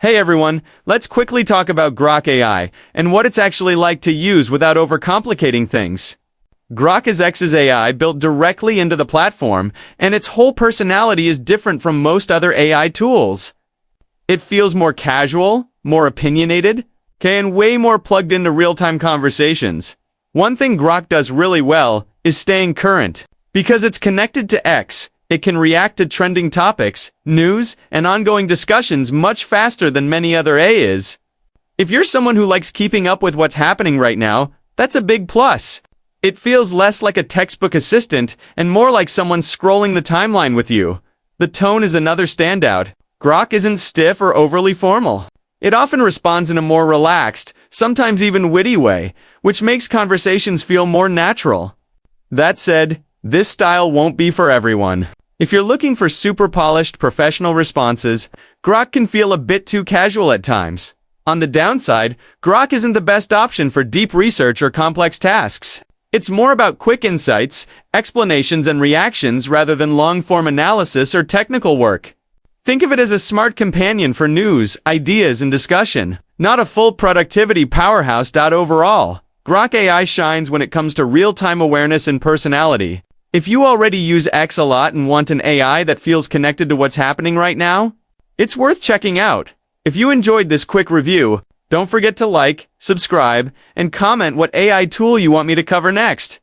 Hey everyone, let's quickly talk about Grok AI and what it's actually like to use without overcomplicating things. Grok is X's AI built directly into the platform, and its whole personality is different from most other AI tools. It feels more casual, more opinionated, and way more plugged into real-time conversations. One thing Grok does really well is staying current. Because it's connected to X, it can react to trending topics, news, and ongoing discussions much faster than many other AIs. If you're someone who likes keeping up with what's happening right now, that's a big plus. It feels less like a textbook assistant and more like someone scrolling the timeline with you. The tone is another standout. Grok isn't stiff or overly formal. It often responds in a more relaxed, sometimes even witty way, which makes conversations feel more natural. That said, this style won't be for everyone. If you're looking for super polished professional responses, Grok can feel a bit too casual at times. On the downside, Grok isn't the best option for deep research or complex tasks. It's more about quick insights, explanations, and reactions rather than long-form analysis or technical work. Think of it as a smart companion for news, ideas, and discussion, not a full productivity powerhouse. Overall, Grok AI shines when it comes to real-time awareness and personality. If you already use X a lot and want an AI that feels connected to what's happening right now, it's worth checking out. If you enjoyed this quick review, don't forget to like, subscribe, and comment what AI tool you want me to cover next.